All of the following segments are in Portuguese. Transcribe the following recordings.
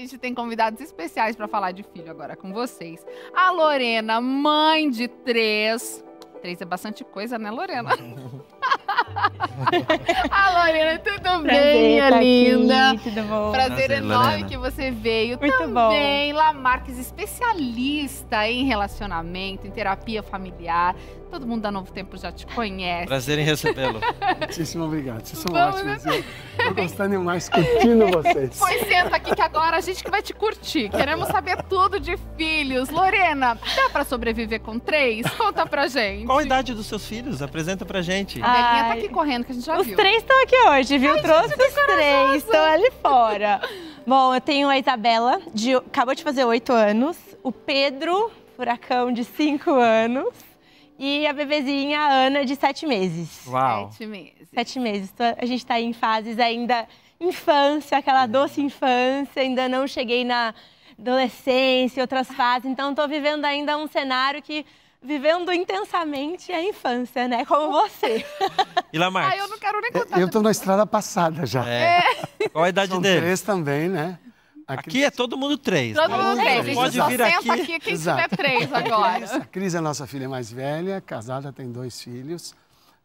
gente tem convidados especiais para falar de filho agora com vocês. A Lorena, mãe de 3. 3 é bastante coisa, né, Lorena? A Lorena, tudo bem, minha linda? Aqui, tudo bom? Prazer enorme Lorena. que você veio. Muito Também, Lamarques, especialista em relacionamento, em terapia familiar. Todo mundo da Novo Tempo já te conhece. Prazer em recebê-lo. Muitíssimo obrigado. Vocês são Vamos, ótimos. Eu tô gostando demais curtindo vocês. Pois senta aqui que agora a gente que vai te curtir. Queremos saber tudo de filhos. Lorena, dá pra sobreviver com 3? Conta pra gente. Qual a idade dos seus filhos? Apresenta pra gente. A Belinha tá Ai, aqui correndo, que a gente já Os viu. 3 estão aqui hoje, viu? Trouxe os 3, estão ali fora. Bom, eu tenho a Isabela, acabou de fazer 8 anos. O Pedro, furacão de 5 anos. E a bebezinha, a Ana, de 7 meses. Uau. 7 meses. 7 meses. Então, a gente tá em fases ainda infância, aquela doce infância. Ainda não cheguei na adolescência, outras fases. Então, tô vivendo ainda um cenário que... Vivendo intensamente a infância, né? Como você. E Lamarques? Eu não quero nem contar. Eu tô na estrada passada já. Qual a idade São dele? 3 também, né? Aqui é todo mundo 3. Todo mundo 3. A gente Pode só vir senta aqui. aqui quem Exato. tiver 3 agora. A Cris é a nossa filha mais velha, casada, tem 2 filhos.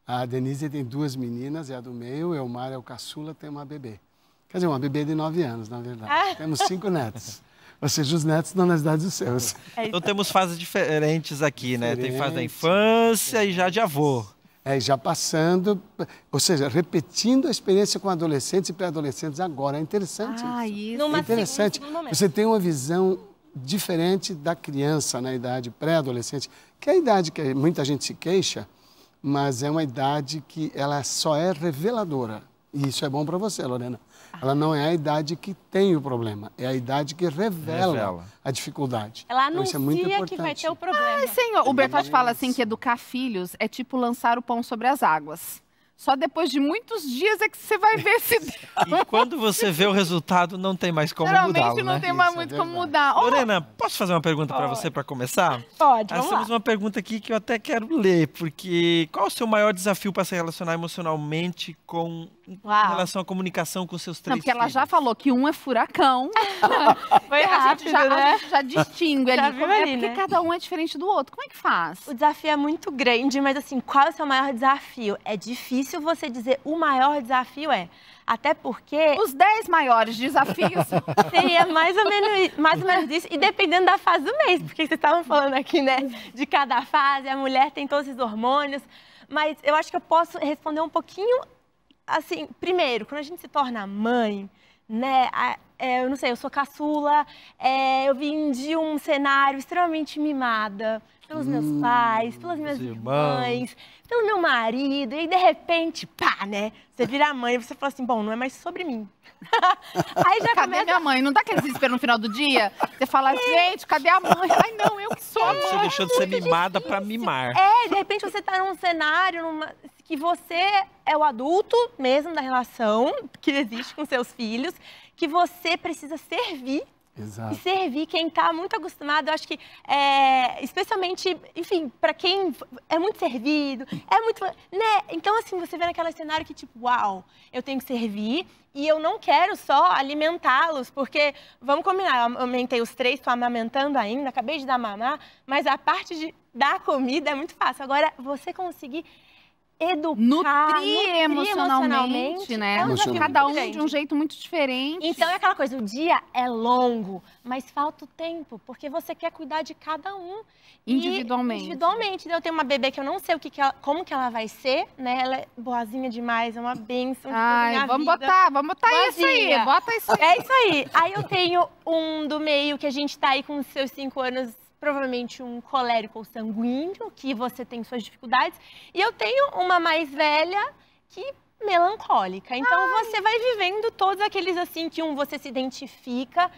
A Denise tem 2 meninas, é a do meio. O Elmar é o caçula, tem uma bebê. Quer dizer, uma bebê de 9 anos, na verdade. Temos 5 netos. Ou seja, os netos estão nas idades dos seus. Então temos fases diferentes aqui, né? Tem fase da Diferente. infância e já de avô. Já passando, ou seja, repetindo a experiência com adolescentes e pré-adolescentes agora. É interessante isso. Isso. É interessante. segundo momento. Você tem uma visão diferente da criança na idade pré-adolescente, que é a idade que muita gente se queixa, mas é uma idade que ela só é reveladora. E isso é bom para você, Lorena. Ela não é a idade que tem o problema, é a idade que revela a dificuldade. Ela Então, anuncia isso é muito que vai importante. ter o problema. Senhor, o Bertotti fala assim que educar filhos é tipo lançar o pão sobre as águas. Só depois de muitos dias é que você vai ver se E quando você vê o resultado, não tem mais como geralmente mudá-lo, não né? tem mais Isso é muito como verdade. mudar. Ó, Lorena, posso fazer uma pergunta para você para começar? Pode, Nós vamos temos lá. uma pergunta aqui que eu até quero ler, porque qual o seu maior desafio para se relacionar emocionalmente com em Uau. relação à comunicação com seus 3 não, porque ela já filhos? falou que um é furacão. Foi a rápido, gente já distingue Já ali. viu Como é ali, porque né? cada um é diferente do outro. Como é que faz? O desafio é muito grande, mas assim, qual é o seu maior desafio? É difícil você dizer o maior desafio até porque Os 10 maiores desafios. seria mais ou menos isso, e dependendo da fase do mês, porque vocês estavam falando aqui, né, de cada fase, a mulher tem todos esses hormônios, mas eu acho que eu posso responder um pouquinho, assim, primeiro, quando a gente se torna mãe, né, eu não sei, eu sou caçula, eu vim de um cenário extremamente mimada pelos meus pais, pelas minhas irmãs, pelo meu marido, e aí, de repente, pá, né, você vira mãe e você fala assim, bom, não é mais sobre mim. Aí já Cadê começa... minha mãe? Não dá aquele desespero no final do dia? Você fala, gente, cadê a mãe? Ai, não, eu que sou a Você mãe. deixou de ser mimada para mimar. De repente você tá num cenário que você é o adulto mesmo da relação que existe com seus filhos, que você precisa servir. Exato. E servir quem está muito acostumado, eu acho que, especialmente, enfim, para quem é muito servido, é muito, né? Então, assim, você vê naquele cenário que, tipo, uau, eu tenho que servir e eu não quero só alimentá-los, porque, vamos combinar, eu amamentei os 3, estou amamentando ainda, acabei de dar mamar, mas a parte de dar comida é muito fácil. Agora, você conseguir educar, Nutrir emocionalmente, né? é um desafio Cada um muito de um grande. jeito muito diferente. Então é aquela coisa, o dia é longo, mas falta o tempo, porque você quer cuidar de cada um. Individualmente. Individualmente. Eu tenho uma bebê que eu não sei como que ela vai ser, né? Ela é boazinha demais, é uma bênção. Ai, vamos botar isso aí, Boazinha. bota isso aí. É isso aí. Aí eu tenho um do meio que a gente tá aí com os seus 5 anos, provavelmente um colérico ou sanguíneo, que você tem suas dificuldades. E eu tenho uma mais velha que melancólica. Então você vai vivendo todos aqueles assim que você se identifica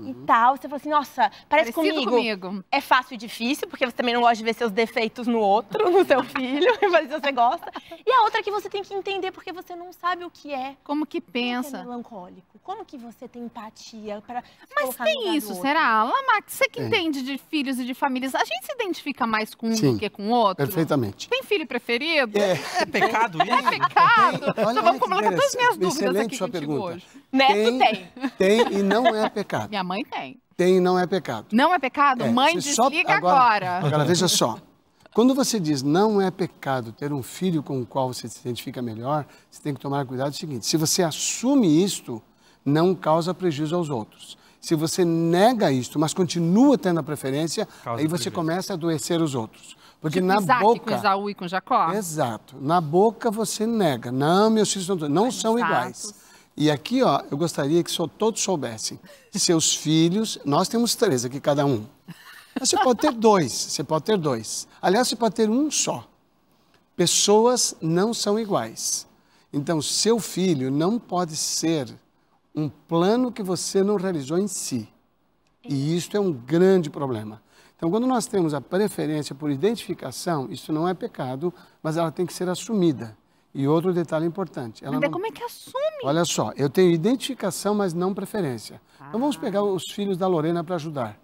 e tal. Você fala assim, nossa, parece Parecido comigo. É fácil e difícil, porque você também não gosta de ver seus defeitos no outro, no seu filho, mas você gosta. E a outra que você tem que entender, porque você não sabe o que é. Como que Como que é pensa? melancólico? Como que você tem empatia para Mas tem isso, será? Lamarques, você que entende de filhos e de famílias, a gente se identifica mais com um Sim, do que com o outro? Perfeitamente. Tem filho preferido? É pecado isso? É pecado? Olha, Então vamos que colocar todas as minhas dúvidas excelente aqui sua contigo pergunta. hoje. Neto tem. Tem e não é pecado. Minha mãe tem. Tem e não é pecado. Não é pecado? Mãe, você só- desliga agora. Agora, veja só. Quando você diz não é pecado ter um filho com o qual você se identifica melhor, você tem que tomar cuidado do seguinte: se você assume isto, não causa prejuízo aos outros. Se você nega isto, mas continua tendo a preferência, Causa aí você prejuízo. começa a adoecer os outros. Porque Tipo na Isaac boca... com Esaú e com Jacó? Exato. Na boca você nega. Não, meus filhos não são Exatos. iguais. E aqui, ó, eu gostaria que todos soubessem. Seus filhos, nós temos 3 aqui, cada um. Mas você pode ter 2, você pode ter 2. Aliás, você pode ter um só. Pessoas não são iguais. Então, seu filho não pode ser um plano que você não realizou em si. E isso é um grande problema. Então, quando nós temos a preferência por identificação, isso não é pecado, mas ela tem que ser assumida. E outro detalhe importante. Ela Mas daí não... como é que assume? Olha só, eu tenho identificação, mas não preferência. Então vamos pegar os filhos da Lorena para ajudar.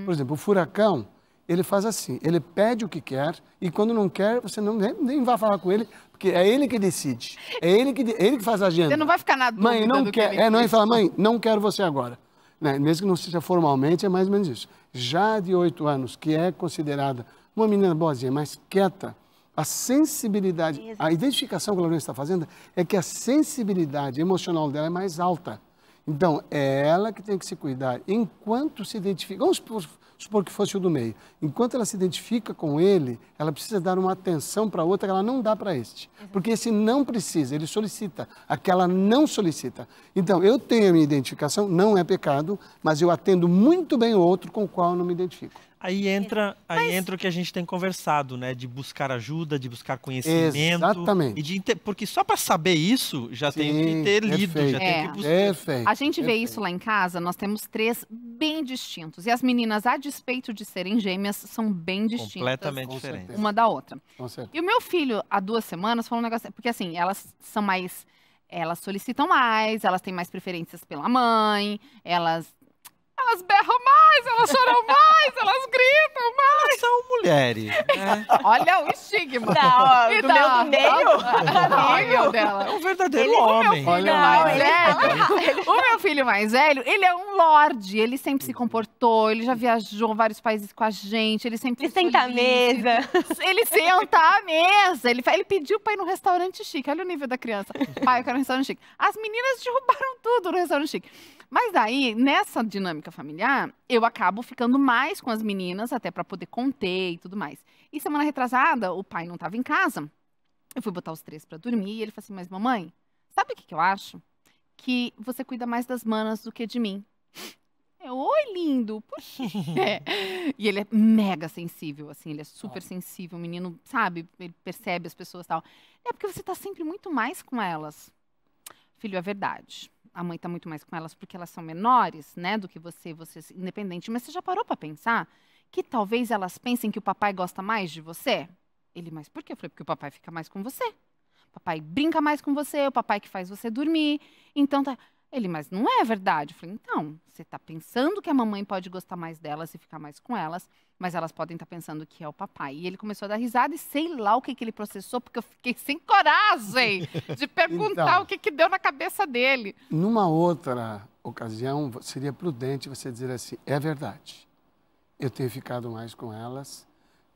Por exemplo, o Furacão, ele faz assim, ele pede o que quer e quando não quer, você nem vai falar com ele, porque é ele que decide. É ele que faz a agenda. Você não vai ficar na dúvida Mãe, não do que quer. ele Não, ele quis. fala, mãe, não quero você agora. Né? Mesmo que não seja formalmente, é mais ou menos isso. Já de 8 anos, que é considerada uma menina boazinha, mais quieta, a sensibilidade, a identificação que a Lorena está fazendo é que a sensibilidade emocional dela é mais alta. Então, é ela que tem que se cuidar enquanto se identifica. Vamos supor que fosse o do meio. Enquanto ela se identifica com ele, ela precisa dar uma atenção para outra que ela não dá para este. Porque esse não precisa, ele solicita. Aquela não solicita. Então, eu tenho a minha identificação, não é pecado, mas eu atendo muito bem o outro com o qual eu não me identifico. Aí entra o que a gente tem conversado, né? De buscar ajuda, de buscar conhecimento. Exatamente. Porque só para saber isso, já tem que ter lido, perfeito. já tem que buscar. Perfeito. A gente vê isso lá em casa, nós temos 3 bem distintos. E as meninas, a despeito de serem gêmeas, são bem distintas Completamente Com diferente. certeza. uma da outra. Com certeza. E o meu filho, há 2 semanas, falou um negócio... Porque assim, elas são mais... Elas solicitam mais, elas têm mais preferências pela mãe, elas berram mais, elas choram mais, elas gritam mais. Elas são mulheres, né? Olha o estigma. Não, ó, do meu do meio, amigo dela. É um verdadeiro Ele- homem. Olha Filho lá. mais velho, o meu filho mais velho, ele é um lorde, ele sempre se comportou, ele já viajou vários países com a gente, ele sempre Ele senta à mesa. Ele senta à mesa, ele pediu pra ir num restaurante chique, olha o nível da criança. Pai, eu quero um restaurante chique. As meninas derrubaram tudo no restaurante chique. Mas daí, nessa dinâmica familiar, eu acabo ficando mais com as meninas, até pra poder conter e tudo mais. E semana retrasada, o pai não tava em casa, eu fui botar os 3 pra dormir, e ele falou assim, mas mamãe, sabe o que eu acho? Que você cuida mais das manas do que de mim. Oi, lindo, por quê? E ele é mega sensível, assim, ele é super sensível, o menino, sabe, ele percebe as pessoas e tal. É porque você tá sempre muito mais com elas. Filho, é verdade. A mãe tá muito mais com elas porque elas são menores, né, do que você independente. Mas você já parou pra pensar que talvez elas pensem que o papai gosta mais de você? Ele, mas por quê? Eu falei, porque o papai fica mais com você. O papai brinca mais com você, o papai que faz você dormir. Então tá... Ele, mas não é verdade. Eu falei, então, você tá pensando que a mamãe pode gostar mais delas e ficar mais com elas, mas elas podem estar pensando que é o papai. E ele começou a dar risada e sei lá o que ele processou, porque eu fiquei sem coragem de perguntar Então. o que deu na cabeça dele. Numa outra ocasião, seria prudente você dizer assim, é verdade. Eu tenho ficado mais com elas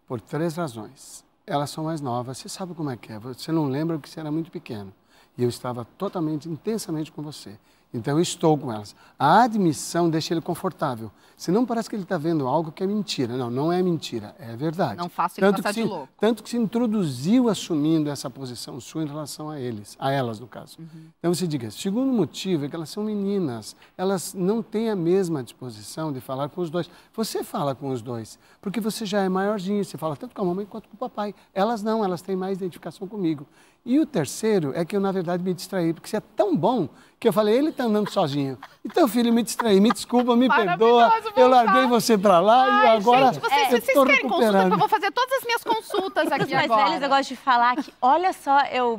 por 3 razões. Elas são mais novas, você sabe como é que é. Você não lembra porque você era muito pequeno. E eu estava totalmente, intensamente com você. Então, eu estou com elas. A admissão deixa ele confortável. Senão parece que ele está vendo algo que é mentira. Não, não é mentira, é verdade. Não faço ele passar de louco. Tanto que se introduziu assumindo essa posição sua em relação a elas, no caso. Então, você diga, segundo motivo é que elas são meninas. Elas não têm a mesma disposição de falar com os dois. Você fala com os dois, porque você já é maiorzinho. Você fala tanto com a mamãe quanto com o papai. Elas não, elas têm mais identificação comigo. E o terceiro é que eu, na verdade, me distraí, porque você é tão bom que eu falei, ele está andando sozinho. Então, filho, me distraí, me desculpa, me perdoa, Maravilhoso, eu voltar. larguei você para lá e Ai, agora gente, eu vocês estou querem consulta? recuperando. Eu vou fazer todas as minhas consultas aqui Os mais agora. velhos, eu gosto de falar que, olha só,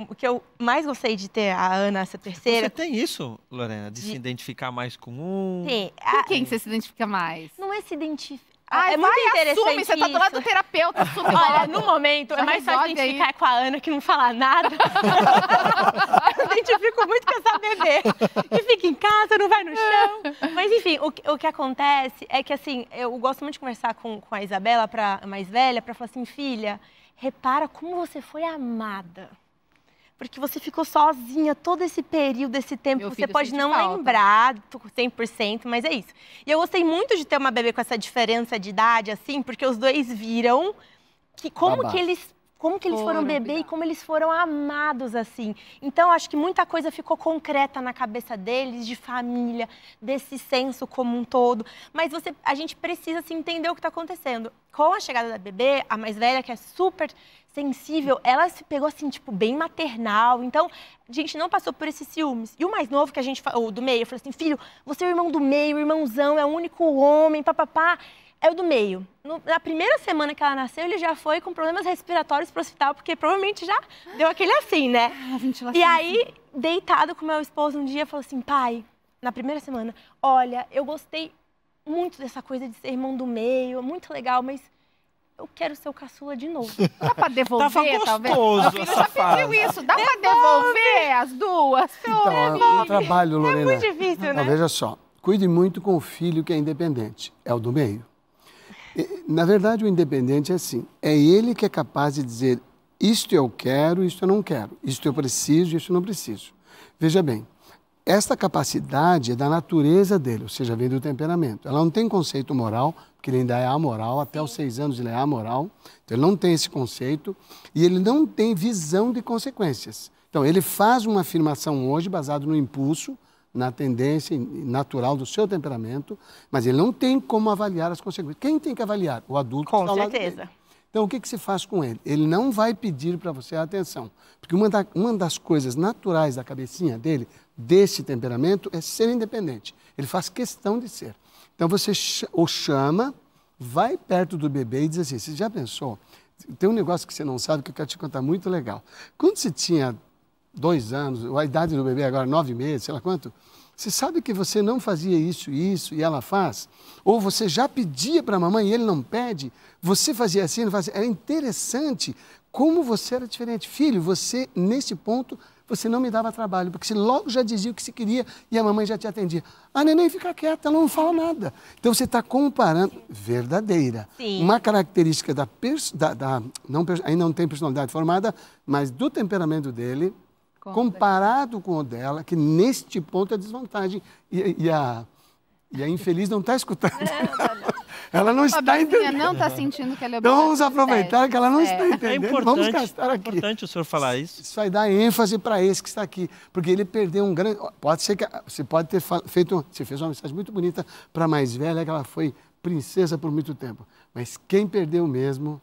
o que eu mais gostei de ter a Ana, essa Você terceira. tem isso, Lorena, de se identificar mais com um? Sim, Com quem você se identifica mais? não é se identificar. Ai, é muito vai, interessante assume, você tá do lado do isso. terapeuta, assume Olha, logo. no momento, Já é mais fácil resolve aí. identificar com a Ana, que não fala nada. Eu identifico fico muito com essa bebê. Que fica em casa, não vai no chão. Mas, enfim, o que acontece é que, assim, eu gosto muito de conversar com a Isabela, a mais velha, pra falar assim, filha, repara como você foi amada. Porque você ficou sozinha todo esse período, esse tempo. Você pode não lembrar 100%, mas é isso. E eu gostei muito de ter uma bebê com essa diferença de idade, assim, porque os dois viram como que eles foram bebê e como eles foram amados, assim. Então, acho que muita coisa ficou concreta na cabeça deles, de família, desse senso como um todo. Mas a gente precisa, assim, entender o que está acontecendo. Com a chegada da bebê, a mais velha, que é super sensível, ela se pegou, assim, tipo, bem maternal. Então, a gente não passou por esses ciúmes. E o mais novo, que a gente o do meio, eu falei assim, filho, você é o irmão do meio, o irmãozão, é o único homem, papapá. É o do meio. Na primeira semana que ela nasceu, ele já foi com problemas respiratórios pro hospital, porque provavelmente já deu aquele assim, né? E aí, deitado com meu esposo um dia, falou assim, pai, na primeira semana, olha, eu gostei muito dessa coisa de ser irmão do meio, é muito legal, mas eu quero ser o caçula de novo. Dá pra devolver, talvez? Meu filho já pediu isso. Dá pra devolver as duas? Então, o trabalho, Lorena... É muito difícil, né? Veja só, cuide muito com o filho que é independente, é o do meio. Na verdade, o independente é assim, é ele que é capaz de dizer isto eu quero, isto eu não quero, isto eu preciso, isto eu não preciso. Veja bem, esta capacidade é da natureza dele, ou seja, vem do temperamento. Ela não tem conceito moral, porque ele ainda é amoral, até os 6 anos ele é amoral, então ele não tem esse conceito e ele não tem visão de consequências. Então, ele faz uma afirmação hoje baseado no impulso, na tendência natural do seu temperamento, mas ele não tem como avaliar as consequências. Quem tem que avaliar? O adulto que está ao lado dele. Então, o que se faz com ele? Ele não vai pedir para você a atenção, porque uma das coisas naturais da cabecinha dele, desse temperamento, é ser independente. Ele faz questão de ser. Então, você o chama, vai perto do bebê e diz assim, você já pensou? Tem um negócio que você não sabe que eu quero te contar muito legal. Quando você tinha 2 anos, a idade do bebê agora 9 meses, sei lá quanto, você sabe que você não fazia isso e ela faz? Ou você já pedia para a mamãe e ele não pede? Você fazia assim, não fazia? Era interessante como você era diferente. Filho, você, nesse ponto, você não me dava trabalho, porque você logo já dizia o que se queria e a mamãe já te atendia. A neném fica quieta, ela não fala nada. Então, você está comparando, verdadeira, uma característica ainda não tem personalidade formada, mas do temperamento dele, comparado com o dela, que neste ponto é desvantagem. E a infeliz não está escutando. Ela não está entendendo. Não está sentindo que ela é Então vamos aproveitar que ela não está entendendo. Vamos gastar aqui. É importante o senhor falar isso. Isso vai dar ênfase para esse que está aqui. Porque ele perdeu um grande... Pode ser que você pode ter feito... Você fez uma mensagem muito bonita para a mais velha, que ela foi princesa por muito tempo. Mas quem perdeu mesmo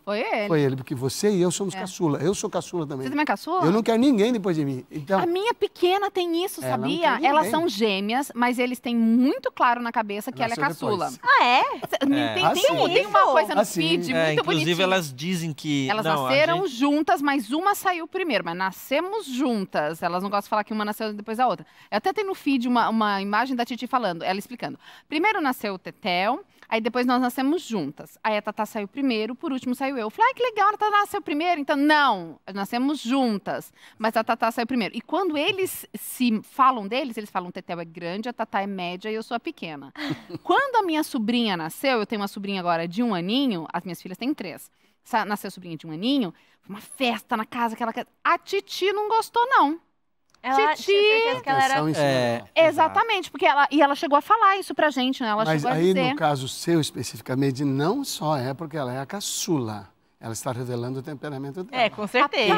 foi ele, porque você e eu somos caçula. Eu sou caçula também. Você também é caçula? Eu não quero ninguém depois de mim. Então, a minha pequena tem isso, sabia? Elas são gêmeas, mas eles têm muito claro na cabeça que ela é caçula. depois. Ah, é? Tem uma coisa no feed muito inclusive, bonitinha. elas dizem que... Elas nasceram juntas, mas uma saiu primeiro. Mas nascemos juntas. Elas não gostam de falar que uma nasceu depois da outra. Eu até tenho no feed uma imagem da Titi falando, ela explicando. Primeiro nasceu o Tetel, aí depois nós nascemos juntas. Aí a Tatá saiu primeiro, por último saiu eu. Eu falei, que legal, a Tatá nasceu primeiro. Então, não, nascemos juntas, mas a Tatá saiu primeiro. E quando eles se falam deles, eles falam, o Tetel é grande, a Tatá é média e eu sou a pequena. Quando a minha sobrinha nasceu, eu tenho uma sobrinha agora de 1 aninho, as minhas filhas têm 3. Nasceu a sobrinha de 1 aninho, foi uma festa na casa que ela... A Titi não gostou, não. Ela Titi. tinha certeza que ela era... Exatamente, porque ela chegou a falar isso pra gente, né? Ela mas chegou a aí, dizer. no caso seu, especificamente, não só é porque ela é a caçula. Ela está revelando o temperamento dela. É, com certeza.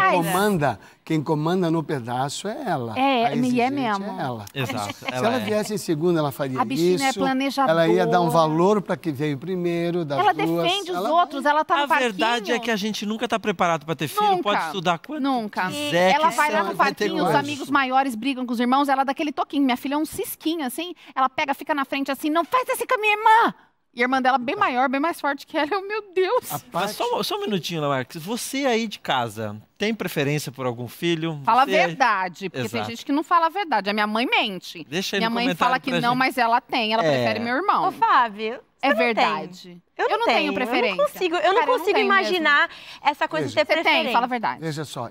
Quem comanda no pedaço é ela. É mesmo. É ela. Exato. Se ela viesse em segunda, ela faria A bichinha é planejadora. Ela ia dar um valor para que veio primeiro, das Ela duas. defende os outros, ela tá no parquinho. A verdade é que a gente nunca está preparado para ter filho, pode estudar quanto quiser. Ela vai lá no parquinho, os amigos maiores brigam com os irmãos, ela dá aquele toquinho. Minha filha é um cisquinho, assim, ela pega, fica na frente assim, não faz assim com a minha irmã. E a irmã dela bem maior, bem mais forte que ela. Meu Deus. Mas só um minutinho, Lamarques. Você aí de casa, tem preferência por algum filho? Fala a verdade, porque tem gente que não fala a verdade. A minha mãe mente. Deixa aí minha mãe fala que não, mas ela tem. Ela prefere meu irmão. Ô, Fábio, é verdade. Eu não tenho preferência. Eu não consigo imaginar essa coisa de ter preferência. Fala a verdade. Veja só,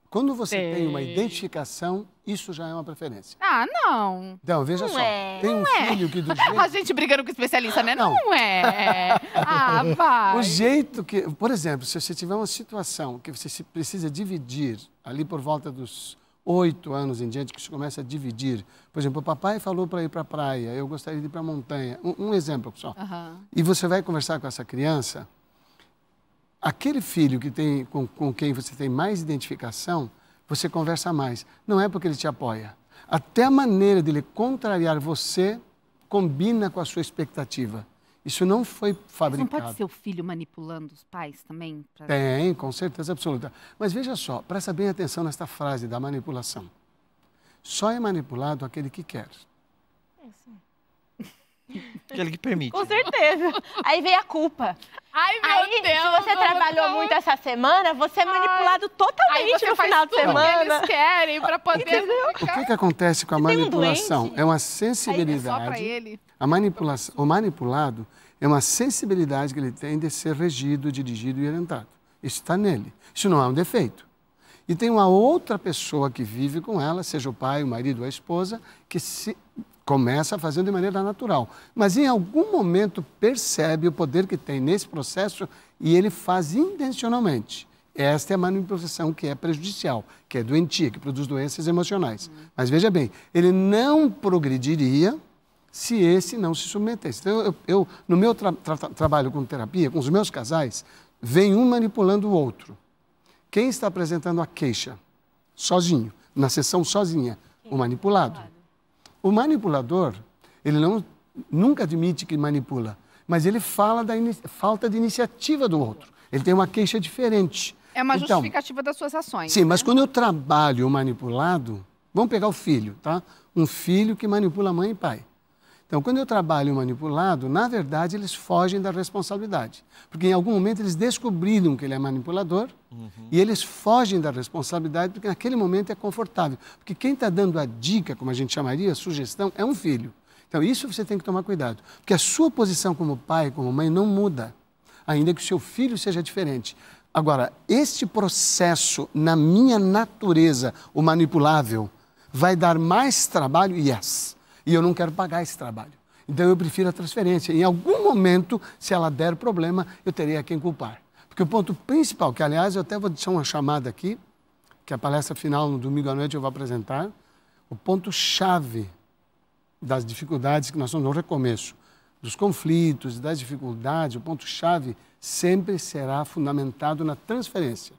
quando você tem uma identificação isso já é uma preferência. Ah, não. Então, veja Não só, é. tem um filho que do jeito... A gente brigando com o especialista, né? Não. Não é. Ah, vai. O jeito que... Por exemplo, se você tiver uma situação que você precisa dividir, ali por volta dos 8 anos em diante, que você começa a dividir. Por exemplo, o papai falou para ir para a praia, eu gostaria de ir para a montanha. Um exemplo só. E você vai conversar com essa criança, aquele filho que tem, com quem você tem mais identificação, você conversa mais. Não é porque ele te apoia. Até a maneira dele contrariar você combina com a sua expectativa. Isso não foi fabricado. Não pode ser o filho manipulando os pais também? Tem, com certeza absoluta. Mas veja só, presta bem atenção nesta frase da manipulação. Só é manipulado aquele que quer. Aquele que permite. Com certeza. Aí vem a culpa. Ai, meu Aí, Deus! se você trabalhou muito essa semana, você é manipulado totalmente Aí você no faz final de tudo que semana. eles querem pra poder... O que acontece com a Tem um manipulação? doente. É uma Aí é só sensibilidade. pra ele. A manipulação, o manipulado é uma sensibilidade que ele tem de ser regido, dirigido e orientado. Isso está nele. Isso não é um defeito. E tem uma outra pessoa que vive com ela, seja o pai, o marido ou a esposa, que começa fazendo de maneira natural. Mas em algum momento percebe o poder que tem nesse processo e ele faz intencionalmente. Esta é a manipulação que é prejudicial, que é doentia, que produz doenças emocionais. Mas veja bem, ele não progrediria se esse não se submetesse. Então, eu no meu trabalho com terapia, com os meus casais, vem um manipulando o outro. Quem está apresentando a queixa? Sozinho, na sessão sozinha, o manipulado. O manipulador, ele nunca admite que manipula, mas ele fala da falta de iniciativa do outro. Ele tem uma queixa diferente. É uma Então, justificativa das suas ações. sim, né? mas quando eu trabalho o manipulado, vamos pegar o filho, tá? Um filho que manipula mãe e pai. Então, quando eu trabalho o manipulado, na verdade, eles fogem da responsabilidade. Porque em algum momento eles descobriram que ele é manipulador e eles fogem da responsabilidade porque naquele momento é confortável. Porque quem está dando a dica, como a gente chamaria, a sugestão, é um filho. Então, isso você tem que tomar cuidado. Porque a sua posição como pai, como mãe, não muda, ainda que o seu filho seja diferente. Agora, este processo, na minha natureza, o manipulável, vai dar mais trabalho, yes. E eu não quero pagar esse trabalho. Então, eu prefiro a transferência. Em algum momento, se ela der problema, eu terei a quem culpar. Porque o ponto principal, que aliás eu até vou deixar uma chamada aqui, que a palestra final no domingo à noite eu vou apresentar, o ponto-chave das dificuldades que nós estamos no recomeço, dos conflitos, das dificuldades, o ponto-chave sempre será fundamentado na transferência.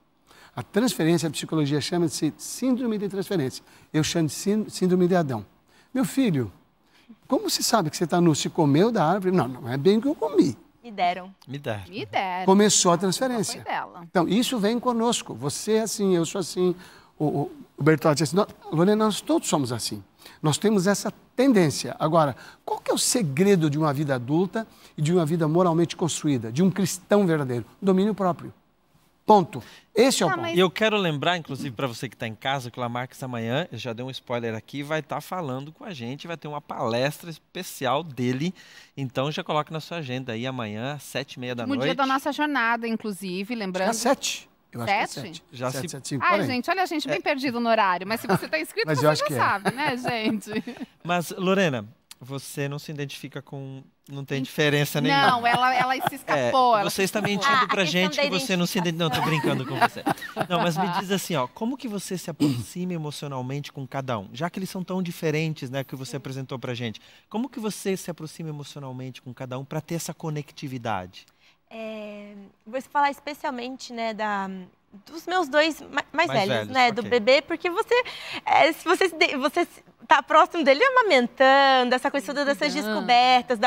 A transferência, a psicologia chama-se síndrome de transferência. Eu chamo de síndrome de Adão. Meu filho, como se sabe que você está nu? Se comeu da árvore? Não, não é bem o que eu comi. Me deram. Me dá. Me deram. Começou a Foi transferência. dela. Então, isso vem conosco. Você é assim, eu sou assim. O Bertotti disse assim, Lorena, nós todos somos assim. Nós temos essa tendência. Agora, qual que é o segredo de uma vida adulta e de uma vida moralmente construída, de um cristão verdadeiro? Domínio próprio. Ponto. Esse é o ponto. E eu quero lembrar, inclusive, para você que está em casa, que o Lamarques amanhã, eu já dei um spoiler aqui, vai estar falando com a gente, vai ter uma palestra especial dele. Então, já coloque na sua agenda aí amanhã, às 7h30 da No noite. dia da nossa jornada, inclusive, lembrando... Acho que é 7. Eu acho que é 7? 7. Já 7, se- 7, 5, Ai, por aí. gente, olha a gente bem perdido no horário, mas se você está inscrito, Mas você eu acho já que é. sabe, né, gente? Mas, Lorena, você não se identifica com... Não tem diferença nenhuma. Não, ela se escapou. ela Você se está escapou. mentindo Ah, a pra questão gente da que você não se identifica. Não, tô brincando com você. Não, mas me diz assim, ó, como que você se aproxima emocionalmente com cada um? Já que eles são tão diferentes, né, que você apresentou pra gente. Como que você se aproxima emocionalmente com cada um para ter essa conectividade? Vou falar especialmente, né, dos meus dois mais velhos, né, do ok. bebê, porque se você tá próximo dele amamentando, essa coisa toda dessas descobertas,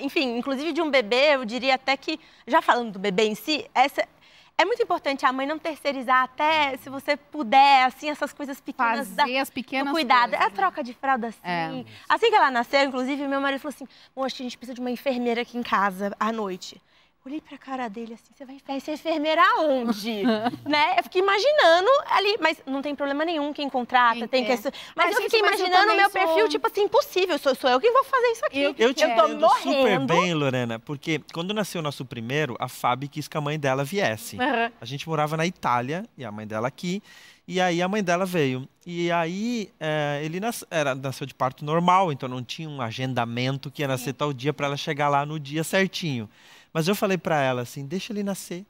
enfim, inclusive de um bebê, eu diria até que, já falando do bebê em si, é muito importante a mãe não terceirizar até, se você puder, assim, essas coisas pequenas. Fazer as pequenas do cuidado. coisas, A troca de fralda, assim. É. Assim que ela nasceu, inclusive, meu marido falou assim, acho que a gente precisa de uma enfermeira aqui em casa à noite. Olhei pra cara dele assim, você vai ser enfermeira aonde? Né? Eu fiquei imaginando ali, mas não tem problema nenhum quem contrata, tem que... Mas eu fiquei imaginando o meu perfil, tipo assim, impossível, sou eu que vou fazer isso aqui. Eu te tô entendo super morrendo. bem, Lorena, porque quando nasceu o nosso primeiro, a Fábio quis que a mãe dela viesse. Uhum. A gente morava na Itália, e a mãe dela aqui, e aí a mãe dela veio. E aí ele nasceu de parto normal, então não tinha um agendamento que ia nascer tal dia para ela chegar lá no dia certinho. Mas eu falei pra ela assim, deixa ele nascer.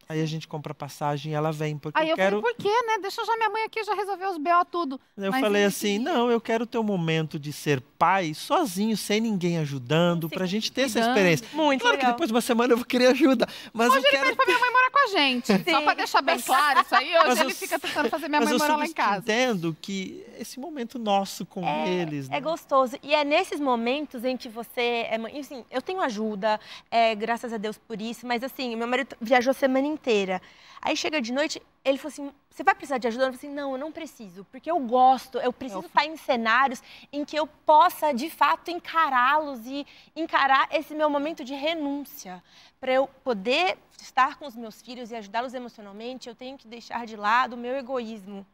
Aí a gente compra passagem e ela vem, porque Aí eu quero... falei, por quê, né? Deixa já minha mãe aqui, já resolveu os B.O. tudo. Eu Mas falei ele assim, queria. não, eu quero ter um momento de ser pai sozinho, sem ninguém ajudando, pra gente ter essa cuidando. experiência. Muito Claro que legal. depois de uma semana eu vou querer ajuda, mas Hoje eu ele quero... pede pra minha mãe morar com a gente. Só pra deixar bem claro isso aí, hoje Mas ele eu- fica tentando fazer minha Mas mãe eu morar lá em casa. entendo que esse momento nosso com eles, né? É gostoso. E é nesses momentos em que você é mãe. Assim, eu tenho ajuda, graças a Deus por isso, mas assim, meu marido viajou a semana inteira. Aí chega de noite, ele falou assim: você vai precisar de ajuda? Eu falei assim: não, eu não preciso, porque eu gosto, eu preciso estar em cenários em que eu possa, de fato, encará-los e encarar esse meu momento de renúncia. Para eu poder estar com os meus filhos e ajudá-los emocionalmente, eu tenho que deixar de lado o meu egoísmo.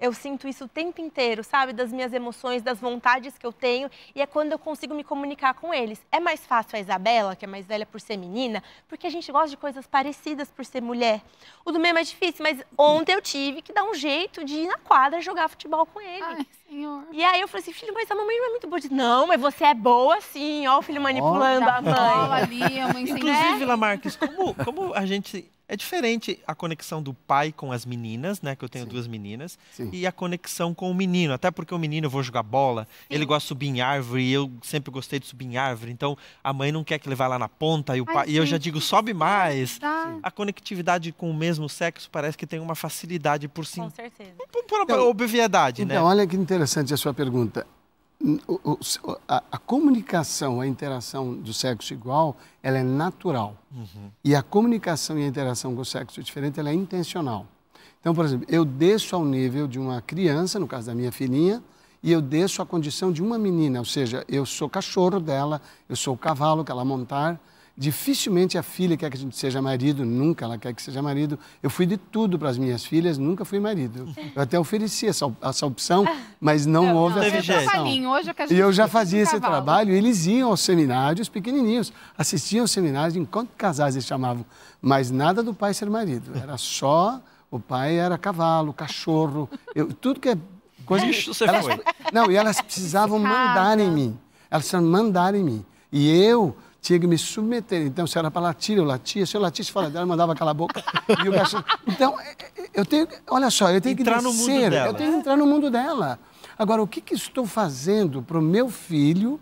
Eu sinto isso o tempo inteiro, sabe? Das minhas emoções, das vontades que eu tenho. E é quando eu consigo me comunicar com eles. É mais fácil a Isabela, que é mais velha por ser menina, porque a gente gosta de coisas parecidas por ser mulher. O do meu é mais difícil, mas ontem eu tive que dar um jeito de ir na quadra jogar futebol com ele. Ai, senhor. E aí eu falei assim, filho, mas a mamãe não é muito boa. Eu disse, não, mas você é boa sim. Ó o filho manipulando a Bola mãe. ali, a mãe sem Inclusive, Vila Marques, como a gente... É diferente a conexão do pai com as meninas, né? Que eu tenho duas meninas. Sim. E a conexão com o menino. Até porque o menino, eu vou jogar bola, ele gosta de subir em árvore, e eu sempre gostei de subir em árvore. Então, a mãe não quer que ele vá lá na ponta, e, o pai, e eu já digo, sobe mais. Tá. A conectividade com o mesmo sexo parece que tem uma facilidade por Com certeza. por obviedade, né? Então, olha que interessante a sua pergunta. A comunicação, a interação do sexo igual, ela é natural. E a comunicação e a interação com o sexo diferente, ela é intencional. Então, por exemplo, eu desço ao nível de uma criança, no caso da minha filhinha, e eu desço à condição de uma menina, ou seja, eu sou cachorro dela, eu sou o cavalo que ela montar. Dificilmente a filha quer que a gente seja marido, nunca ela quer que seja marido. Eu fui de tudo para as minhas filhas, nunca fui marido. Eu até ofereci essa opção, mas não houve teve essa jeito. Cavalinho, hoje é que a gente E eu já precisa de fazia esse cavalo. trabalho, e eles iam aos seminários pequenininhos, assistiam aos seminários de encontro de casais, eles chamavam, mas nada do pai ser marido, era só, o pai era cavalo, cachorro, tudo que é coisa... Bicho, você elas, foi. não, e elas precisavam mandar em mim, elas precisavam mandar em mim, e eu tinha que me submeter, então se era para latir, eu latia, se eu latisse fora dela, eu mandava calar a boca, e o cachorro... Então, eu tenho, olha só, eu tenho Entrar que no mundo descer, dela. eu tenho que entrar no mundo dela. Agora, o que estou fazendo para o meu filho,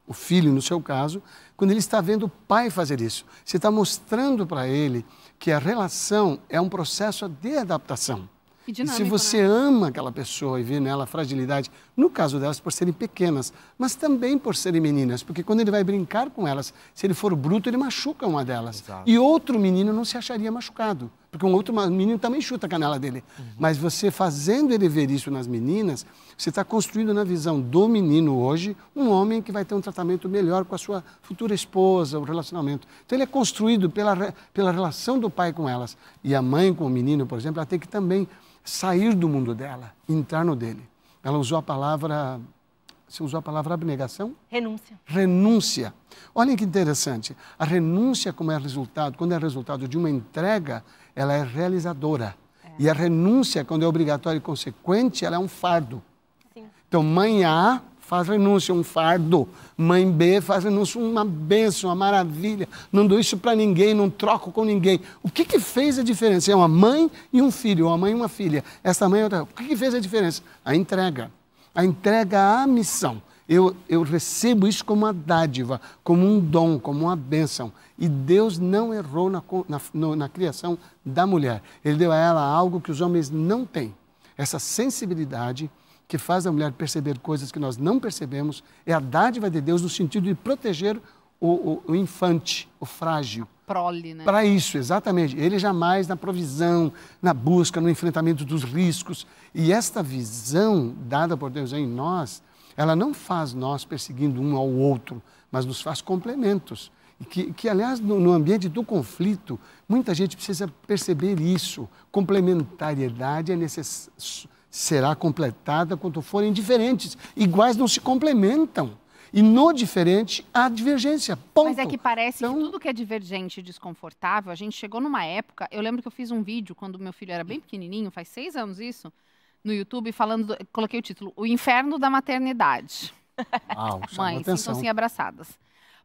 o filho no seu caso, quando ele está vendo o pai fazer isso? Você está mostrando para ele que a relação é um processo de adaptação. E E dinâmico, se você ama aquela pessoa e vê nela a fragilidade, no caso delas por serem pequenas, mas também por serem meninas, porque quando ele vai brincar com elas, se ele for bruto, ele machuca uma delas. Exato. E outro menino não se acharia machucado, porque um outro menino também chuta a canela dele. Mas você fazendo ele ver isso nas meninas, você está construindo na visão do menino hoje um homem que vai ter um tratamento melhor com a sua futura esposa, o relacionamento. Então ele é construído pela relação do pai com elas. E a mãe com o menino, por exemplo, ela tem que também sair do mundo dela, entrar no dele. Ela usou a palavra... Você usou a palavra abnegação? Renúncia. Renúncia. Olhem que interessante. A renúncia, como é resultado, quando é resultado de uma entrega, ela é realizadora. E a renúncia, quando é obrigatória e consequente, ela é um fardo. Sim. Então, mãe A faz renúncia, um fardo. Mãe B faz renúncia, uma bênção, uma maravilha. Não dou isso para ninguém, não troco com ninguém. O que fez a diferença? É uma mãe e um filho, uma mãe e uma filha. Essa mãe é outra. O que fez a diferença? A entrega. A entrega à missão. Eu recebo isso como uma dádiva, como um dom, como uma bênção. E Deus não errou na criação da mulher. Ele deu a ela algo que os homens não têm. Essa sensibilidade que faz a mulher perceber coisas que nós não percebemos, é a dádiva de Deus no sentido de proteger o infante, o frágil. Prole, né? Para isso, exatamente. Ele jamais na provisão, na busca, no enfrentamento dos riscos. E esta visão dada por Deus em nós, ela não faz nós perseguindo um ao outro, mas nos faz complementos. Que aliás, no ambiente do conflito, muita gente precisa perceber isso. Complementariedade será completada quando forem diferentes. Iguais não se complementam. E no diferente, há divergência. Ponto. Mas é que parece que tudo que é divergente e desconfortável, a gente chegou numa época... Eu lembro que eu fiz um vídeo quando meu filho era bem pequenininho, faz 6 anos isso, no YouTube, falando... Coloquei o título, O Inferno da Maternidade. Mães, sintam-se abraçadas.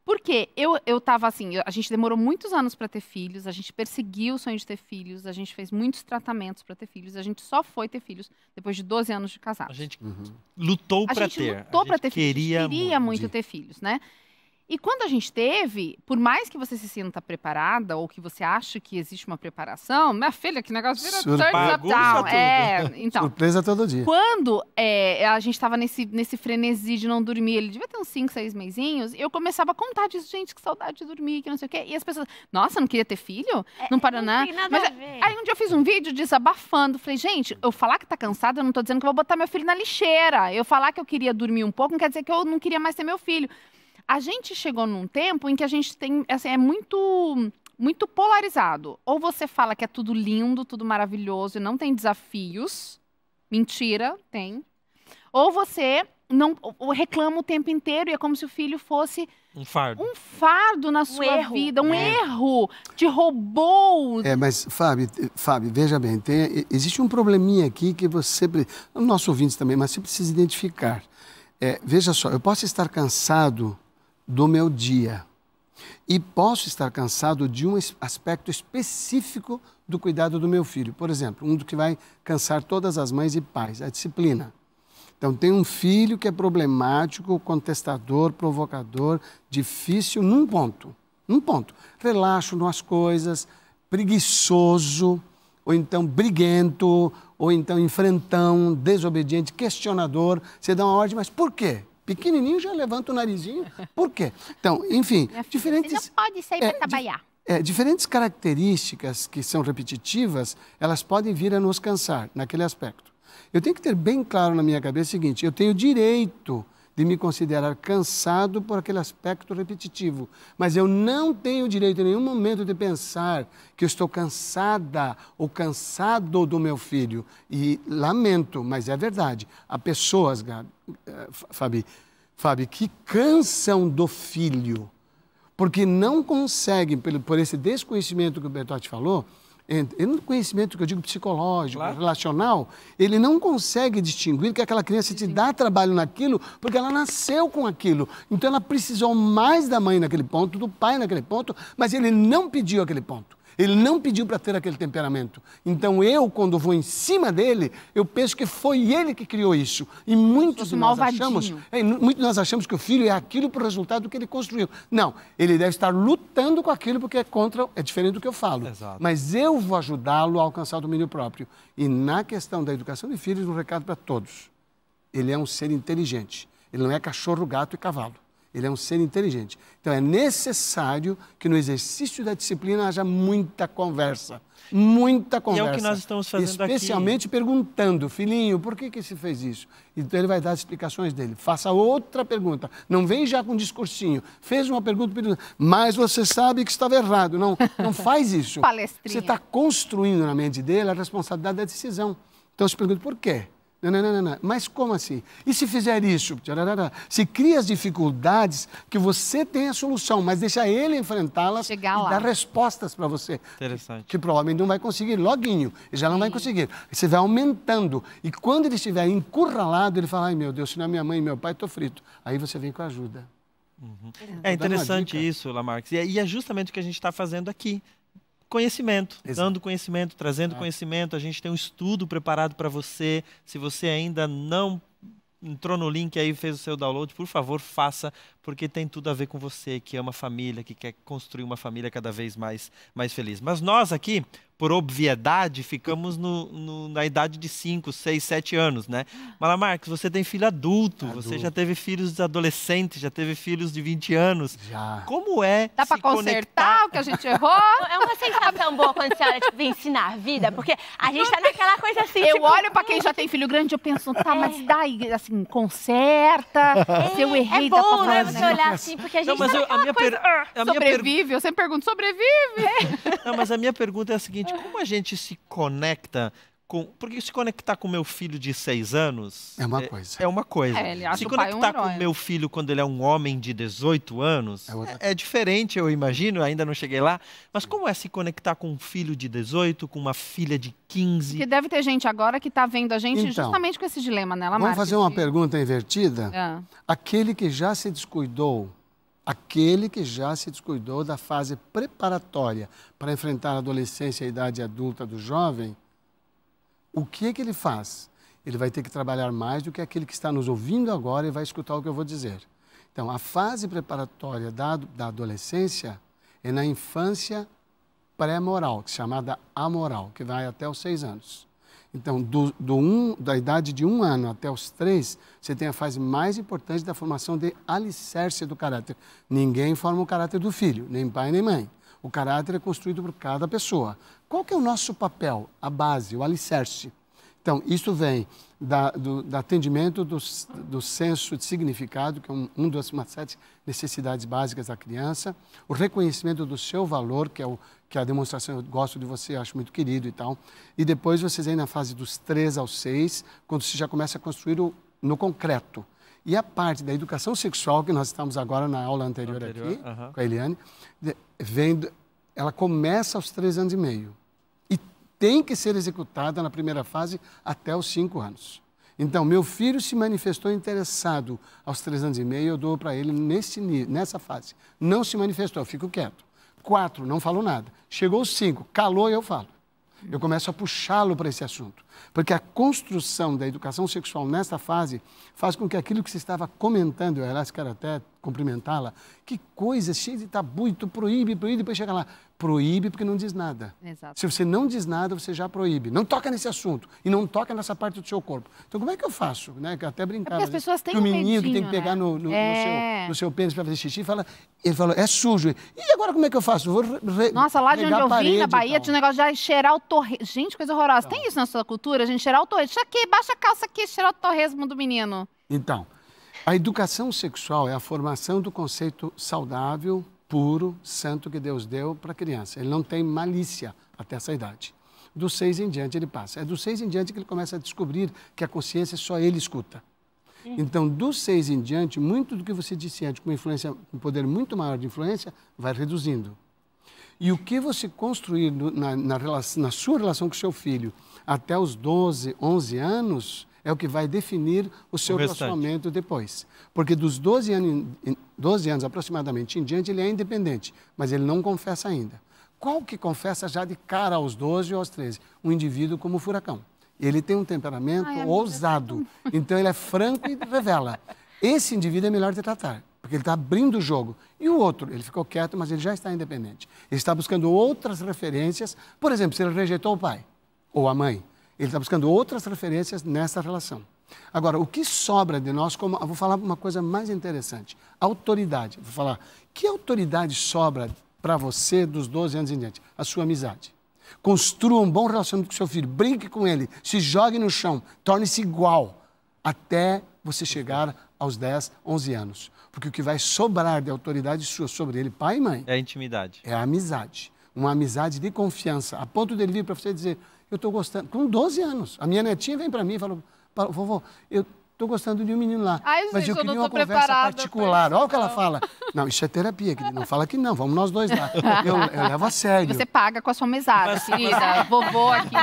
Porque eu tava assim, a gente demorou muitos anos para ter filhos, a gente perseguiu o sonho de ter filhos, a gente fez muitos tratamentos para ter filhos, a gente só foi ter filhos depois de 12 anos de casados. A gente lutou para ter. A gente lutou para ter filhos, queria muito ter filhos, né? E quando a gente teve, por mais que você se sinta preparada ou que você ache que existe uma preparação, minha filha, que negócio vira turns up down. Então, surpresa todo dia. Quando a gente estava nesse frenesi de não dormir, ele devia ter uns 5, 6 mesinhos, eu começava a contar disso, gente, que saudade de dormir, que não sei o quê. E as pessoas, nossa, não queria ter filho? No Paraná? Não tem nada a ver. Aí um dia eu fiz um vídeo desabafando. Falei, gente, eu falar que tá cansada, eu não tô dizendo que eu vou botar meu filho na lixeira. Eu falar que eu queria dormir um pouco, não quer dizer que eu não queria mais ter meu filho. A gente chegou num tempo em que a gente tem, assim, é muito polarizado. Ou você fala que é tudo lindo, tudo maravilhoso e não tem desafios. Mentira, tem. Ou você não reclama o tempo inteiro e é como se o filho fosse um fardo. Um fardo na sua vida, um erro, te roubou. Mas, Fábio, veja bem, existe um probleminha aqui que você, os nossos ouvintes também, mas você precisa identificar. Veja só, eu posso estar cansado do meu dia e posso estar cansado de um aspecto específico do cuidado do meu filho. Por exemplo, um do que vai cansar todas as mães e pais, a disciplina. Então, tem um filho que é problemático, contestador, provocador, difícil num ponto. Relaxo nas coisas, preguiçoso, ou então briguento, ou então enfrentão, desobediente, questionador. Você dá uma ordem, mas por quê? Pequenininho já levanta o narizinho. Por quê? Então, enfim, diferentes... Você não pode sair para trabalhar. Diferentes características que são repetitivas, elas podem vir a nos cansar naquele aspecto. Eu tenho que ter bem claro na minha cabeça o seguinte, eu tenho direito de me considerar cansado por aquele aspecto repetitivo, mas eu não tenho direito em nenhum momento de pensar que eu estou cansada ou cansado do meu filho. E lamento, mas é verdade, há pessoas, Fabi, que cansam do filho, porque não conseguem, por esse desconhecimento que o Bertotti falou, no conhecimento que eu digo psicológico, relacional, ele não consegue distinguir que aquela criança te dá trabalho naquilo porque ela nasceu com aquilo. Então ela precisou mais da mãe naquele ponto, do pai naquele ponto, mas ele não pediu aquele ponto. Ele não pediu para ter aquele temperamento. Então eu, quando vou em cima dele, eu penso que foi ele que criou isso. E muitos de nós achamos que o filho é aquilo por resultado que ele construiu. Não, ele deve estar lutando com aquilo porque é diferente do que eu falo. Exato. Mas eu vou ajudá-lo a alcançar o domínio próprio. E na questão da educação de filhos, um recado para todos. Ele é um ser inteligente. Ele não é cachorro, gato e cavalo. Ele é um ser inteligente. Então, é necessário que no exercício da disciplina haja muita conversa. Muita conversa. E é o que nós estamos fazendo aqui. Especialmente perguntando, filhinho, por que se fez isso? Então, ele vai dar as explicações dele. Faça outra pergunta. Não vem já com um discursinho. Fez uma pergunta, mas você sabe que estava errado. Não faz isso. Palestrinha. Você está construindo na mente dele a responsabilidade da decisão. Então, se pergunta, por quê? Não. Mas como assim? E se fizer isso? Se cria as dificuldades que você tem a solução, mas deixa ele enfrentá-las e dar respostas para você. Interessante. Que provavelmente não vai conseguir loguinho, ele já não vai conseguir. Você vai aumentando. E quando ele estiver encurralado, ele fala, ai meu Deus, se não é minha mãe e meu pai, estou frito. Aí você vem com ajuda. É interessante isso, Lamarques. E é justamente o que a gente está fazendo aqui. Conhecimento, dando conhecimento, trazendo conhecimento. A gente tem um estudo preparado para você. Se você ainda não entrou no link aí e fez o seu download, por favor, faça, porque tem tudo a ver com você, que ama família, que quer construir uma família cada vez mais feliz. Mas nós aqui, por obviedade, ficamos na idade de 5, 6, 7 anos, né? Mala Marques, você tem filho adulto, você já teve filhos adolescentes, já teve filhos de 20 anos. Já. Como é Dá pra se consertar o que a gente errou? É uma sensação boa quando a senhora tipo, vem ensinar a vida, porque a gente tá naquela coisa assim, Eu tipo, olho pra quem já tem filho grande, eu penso, tá, mas daí, assim, conserta, se eu errei, é dá bom, pra né, fazer. você olhar assim, porque a gente Não, mas tá a minha Sobrevive? Eu sempre pergunto, sobrevive? Não, mas a minha pergunta é a seguinte, como a gente se conecta com... Porque se conectar com meu filho de 6 anos... É uma coisa. É uma coisa. Ele acha Se o pai um conectar com herói. meu filho quando ele é um homem de 18 anos, É outra é diferente, eu imagino, ainda não cheguei lá. Mas como é se conectar com um filho de 18, com uma filha de 15? Porque deve ter gente agora que tá vendo a gente Então, justamente com esse dilema, né, Lamar? Vamos fazer uma pergunta invertida? Aquele que já se descuidou da fase preparatória para enfrentar a adolescência e a idade adulta do jovem, o que ele faz? Ele vai ter que trabalhar mais do que aquele que está nos ouvindo agora e vai escutar o que eu vou dizer. Então, a fase preparatória da adolescência é na infância pré-moral, chamada amoral, que vai até os 6 anos. Então, da idade de 1 ano até os 3, você tem a fase mais importante da formação de alicerce do caráter. Ninguém forma o caráter do filho, nem pai nem mãe. O caráter é construído por cada pessoa. Qual que é o nosso papel? A base, o alicerce. Então, isso vem do atendimento do senso de significado, que é uma das 7 necessidades básicas da criança, o reconhecimento do seu valor, que é a demonstração, eu gosto de você, acho muito querido e tal. E depois vocês vêm na fase dos 3 aos 6, quando você já começa a construir no concreto. E a parte da educação sexual, que nós estamos agora na aula anterior aqui, com a Eliane, ela começa aos 3 anos e meio. E tem que ser executada na primeira fase até os 5 anos. Então, meu filho se manifestou interessado aos 3 anos e meio, eu dou para ele nessa fase. Não se manifestou, eu fico quieto. 4, não falo nada. Chegou os 5, calou e eu falo. Eu começo a puxá-lo para esse assunto. Porque a construção da educação sexual nesta fase faz com que aquilo que você estava comentando, eu aliás quero até cumprimentá-la, que coisa cheia de tabu, e tu proíbe, depois chega lá. Proíbe porque não diz nada. Exato. Se você não diz nada, você já proíbe. Não toca nesse assunto e não toca nessa parte do seu corpo. Então, como é que eu faço? Né? Que eu até brincava. As pessoas têm que o menino que tem que pegar medinho, no seu pênis para fazer xixi, ele falou, é sujo. E agora como é que eu faço? Vou Nossa, lá de onde eu vim, na Bahia, então. tinha um negócio de cheirar o torresmo. Gente, coisa horrorosa. Tem isso na sua cultura? A gente cheirar o torresmo. Deixa aqui, baixa a calça aqui, cheirar o torresmo do menino. Então, a educação sexual é a formação do conceito saudável, puro, santo que Deus deu para a criança. Ele não tem malícia até essa idade. Dos 6 em diante ele passa. É dos 6 em diante que ele começa a descobrir que a consciência só ele escuta. Então, dos 6 em diante, muito do que você disse antes, com um poder muito maior de influência, vai reduzindo. E o que você construir na sua relação com o seu filho até os 12, 11 anos é o que vai definir o seu relacionamento depois. Porque dos 12 anos aproximadamente em diante, ele é independente, mas ele não confessa ainda. Qual que confessa já de cara aos 12 ou aos 13? Um indivíduo como o furacão. Ele tem um temperamento ousado, então ele é franco e revela. Esse indivíduo é melhor de tratar, porque ele está abrindo o jogo. E o outro, ele ficou quieto, mas ele já está independente. Ele está buscando outras referências, por exemplo, se ele rejeitou o pai ou a mãe, ele está buscando outras referências nessa relação. Agora, o que sobra de nós, eu vou falar uma coisa mais interessante, autoridade. Vou falar, que autoridade sobra para você dos 12 anos em diante? A sua amizade. Construa um bom relacionamento com seu filho, brinque com ele, se jogue no chão, torne-se igual, até você chegar aos 10, 11 anos. Porque o que vai sobrar de autoridade sua sobre ele, pai e mãe, é a intimidade. É a amizade. Uma amizade de confiança, a ponto dele vir para você dizer, eu estou gostando, com 12 anos. A minha netinha vem para mim e fala, vovô, eu estou gostando de um menino lá, mas eu queria uma conversa particular. Olha o que ela fala. Não, isso é terapia, querida. Não fala que não, vamos nós dois lá. Eu levo a sério. Você paga com a sua mesada, querida. Vovô aqui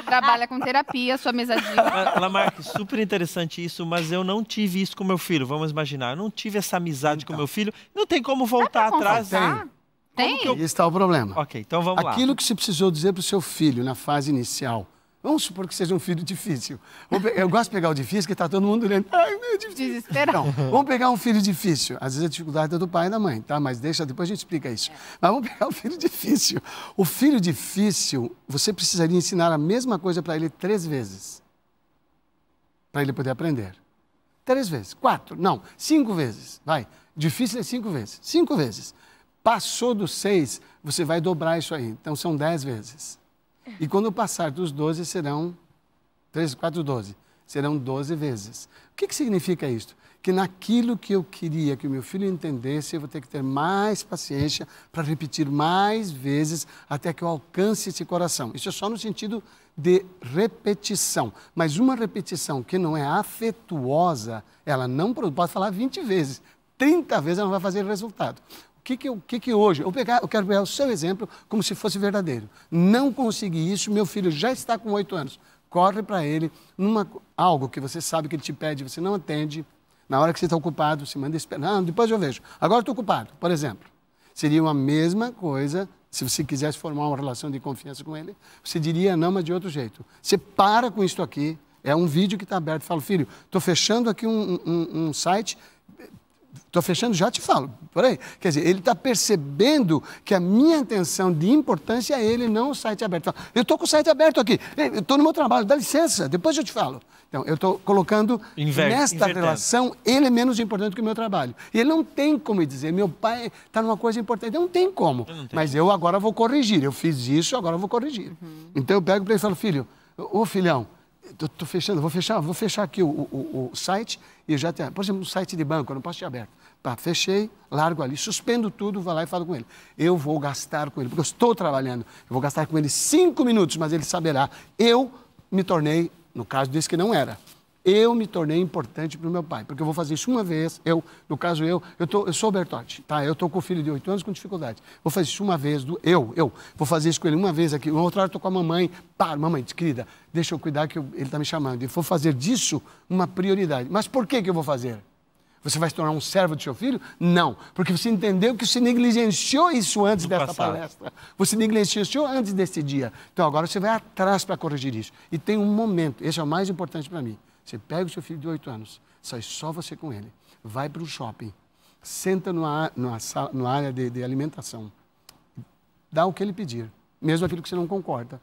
trabalha com terapia, sua mesadinha. Lamarque, super interessante isso, mas eu não tive isso com meu filho. Vamos imaginar, eu não tive essa amizade com meu filho. Não tem como voltar atrás. Tem? Aí está o problema. Ok, então vamos lá. Aquilo que você precisou dizer para o seu filho na fase inicial, Vamos supor que seja um filho difícil. Eu gosto de pegar o difícil, que está todo mundo olhando. Ai, meu difícil. Desesperado. Não, vamos pegar um filho difícil. Às vezes a dificuldade é do pai e da mãe, tá? Mas depois a gente explica isso. Mas vamos pegar o filho difícil. O filho difícil, você precisaria ensinar a mesma coisa para ele 3 vezes. Para ele poder aprender. 3 vezes, 4, não, 5 vezes. Vai. Difícil é 5 vezes. 5 vezes. Passou dos 6, você vai dobrar isso aí. Então são 10 vezes. E quando passar dos 12, serão 3, 4, 12. Serão 12 vezes. O que significa isso? Que naquilo que eu queria que o meu filho entendesse, eu vou ter que ter mais paciência para repetir mais vezes até que eu alcance esse coração. Isso é só no sentido de repetição. Mas uma repetição que não é afetuosa, ela não pode falar 20 vezes. 30 vezes ela não vai fazer resultado. O que hoje? Eu quero pegar o seu exemplo como se fosse verdadeiro. Não consegui isso, meu filho já está com 8 anos. Corre para ele, algo que você sabe que ele te pede, você não atende. Na hora que você está ocupado, você manda esperar. Não, depois eu vejo. Agora estou ocupado, por exemplo. Seria a mesma coisa, se você quisesse formar uma relação de confiança com ele, você diria não, mas de outro jeito. Você para com isso aqui, é um vídeo que está aberto. Fala, filho, estou fechando aqui um site. Estou fechando, já te falo, por aí. Quer dizer, ele está percebendo que a minha intenção de importância é ele, não o site aberto. Fala, eu estou com o site aberto aqui, eu estou no meu trabalho, dá licença, depois eu te falo. Então, eu estou colocando nesta relação, ele é menos importante que o meu trabalho. E ele não tem como dizer, meu pai está numa coisa importante, não tem como. Mas eu agora vou corrigir, eu fiz isso, agora eu vou corrigir. Então eu pego para ele e falo, filho, ô filhão, estou fechando, vou fechar aqui o site e eu já tenho, por exemplo, um site de banco, eu não posso ter aberto. Pá, fechei, largo ali, suspendo tudo, vou lá e falo com ele. Eu vou gastar com ele, porque eu estou trabalhando, eu vou gastar com ele 5 minutos, mas ele saberá. Eu me tornei, no caso desse que não era, eu me tornei importante para o meu pai, porque eu vou fazer isso uma vez, eu sou o Bertotti, tá? Eu estou com o filho de 8 anos com dificuldade. Vou fazer isso uma vez, vou fazer isso com ele uma vez aqui, uma outra hora estou com a mamãe, mamãe, querida, deixa eu cuidar que ele está me chamando. Eu vou fazer disso uma prioridade. Mas por que eu vou fazer? Você vai se tornar um servo do seu filho? Não, porque você entendeu que você negligenciou isso antes dessa palestra. Você negligenciou antes desse dia. Então agora você vai atrás para corrigir isso. E tem um momento, esse é o mais importante para mim. Você pega o seu filho de 8 anos, sai só você com ele, vai para o shopping, senta numa área de alimentação, dá o que ele pedir, mesmo aquilo que você não concorda.